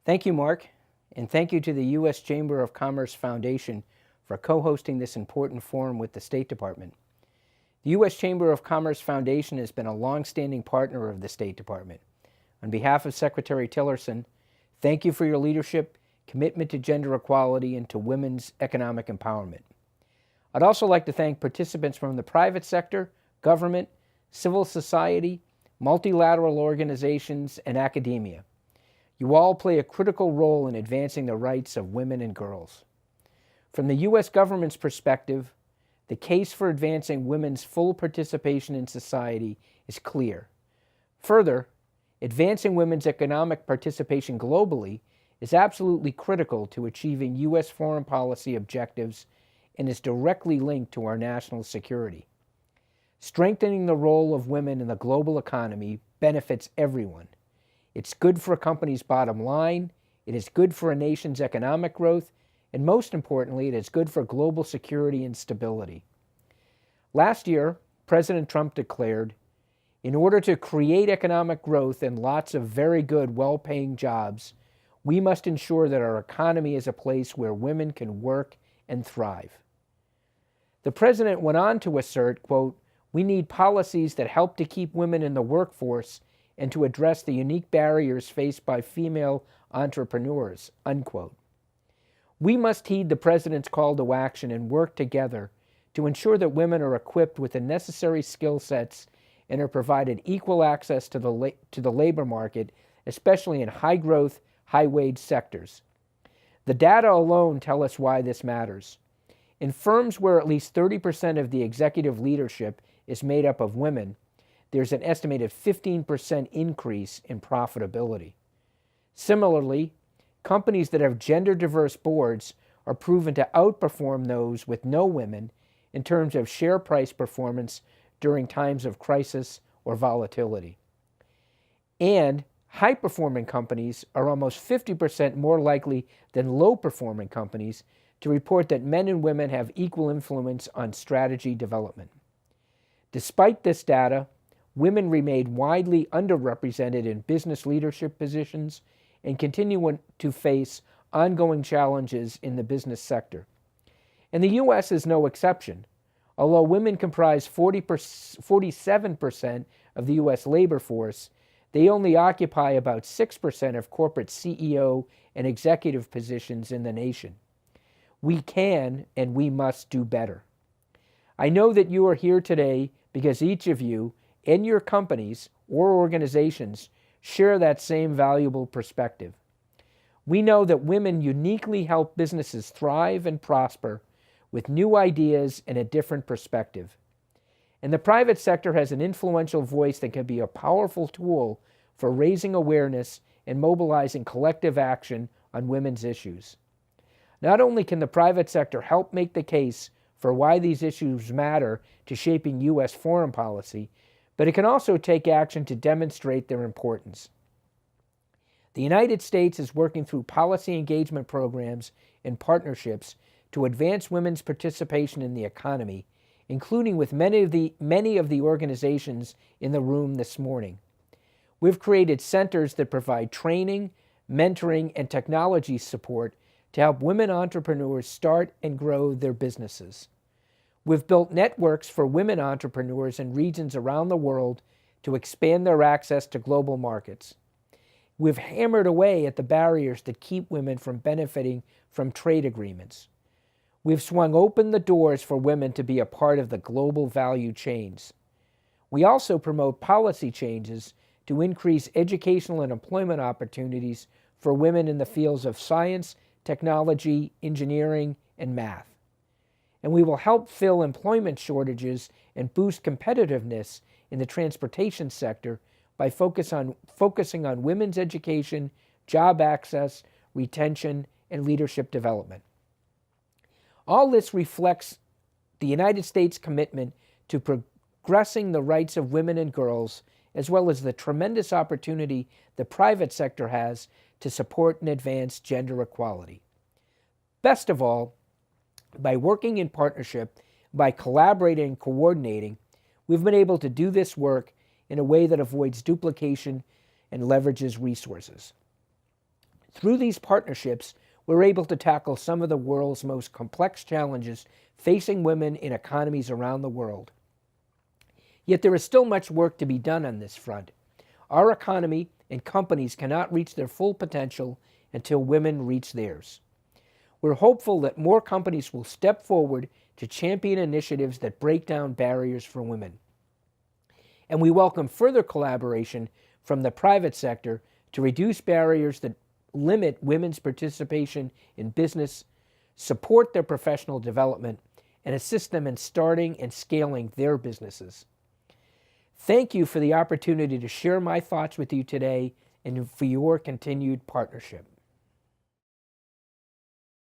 Thank you, Mark, and thank you to the U.S. Chamber of Commerce Foundation for co-hosting this important forum with the State Department. The U.S. Chamber of Commerce Foundation has been a long-standing partner of the State Department. On behalf of Secretary Tillerson, thank you for your leadership, commitment to gender equality, and to women's economic empowerment. I'd also like to thank participants from the private sector, government, civil society, multilateral organizations, and academia. You all play a critical role in advancing the rights of women and girls. From the U.S. government's perspective, the case for advancing women's full participation in society is clear. Further, advancing women's economic participation globally is absolutely critical to achieving U.S. foreign policy objectives and is directly linked to our national security. Strengthening the role of women in the global economy benefits everyone. It's good for a company's bottom line, it is good for a nation's economic growth, and most importantly, it is good for global security and stability. Last year, President Trump declared, "In order to create economic growth and lots of very good, well-paying jobs, we must ensure that our economy is a place where women can work and thrive." The president went on to assert, quote, "We need policies that help to keep women in the workforce and to address the unique barriers faced by female entrepreneurs," unquote. We must heed the president's call to action and work together to ensure that women are equipped with the necessary skill sets and are provided equal access to the labor market, especially in high-growth, high-wage sectors. The data alone tell us why this matters. In firms where at least 30% of the executive leadership is made up of women, there's an estimated 15% increase in profitability. Similarly, companies that have gender-diverse boards are proven to outperform those with no women in terms of share price performance during times of crisis or volatility. And high-performing companies are almost 50% more likely than low-performing companies to report that men and women have equal influence on strategy development. Despite this data, women remain widely underrepresented in business leadership positions and continue to face ongoing challenges in the business sector. And the U.S. is no exception. Although women comprise 47% of the U.S. labor force, they only occupy about 6% of corporate CEO and executive positions in the nation. We can and we must do better. I know that you are here today because each of you and your companies or organizations share that same valuable perspective. We know that women uniquely help businesses thrive and prosper with new ideas and a different perspective. And the private sector has an influential voice that can be a powerful tool for raising awareness and mobilizing collective action on women's issues. Not only can the private sector help make the case for why these issues matter to shaping U.S. foreign policy, but it can also take action to demonstrate their importance. The United States is working through policy engagement programs and partnerships to advance women's participation in the economy, including with many of the organizations in the room this morning. We've created centers that provide training, mentoring, and technology support to help women entrepreneurs start and grow their businesses. We've built networks for women entrepreneurs in regions around the world to expand their access to global markets. We've hammered away at the barriers that keep women from benefiting from trade agreements. We've swung open the doors for women to be a part of the global value chains. We also promote policy changes to increase educational and employment opportunities for women in the fields of science, technology, engineering, and math. And we will help fill employment shortages and boost competitiveness in the transportation sector by focusing on women's education, job access, retention, and leadership development. All this reflects the United States' commitment to progressing the rights of women and girls, as well as the tremendous opportunity the private sector has to support and advance gender equality. Best of all, by working in partnership, by collaborating and coordinating, we've been able to do this work in a way that avoids duplication and leverages resources. Through these partnerships, we're able to tackle some of the world's most complex challenges facing women in economies around the world. Yet there is still much work to be done on this front. Our economy and companies cannot reach their full potential until women reach theirs. We're hopeful that more companies will step forward to champion initiatives that break down barriers for women. And we welcome further collaboration from the private sector to reduce barriers that limit women's participation in business, support their professional development, and assist them in starting and scaling their businesses. Thank you for the opportunity to share my thoughts with you today and for your continued partnership.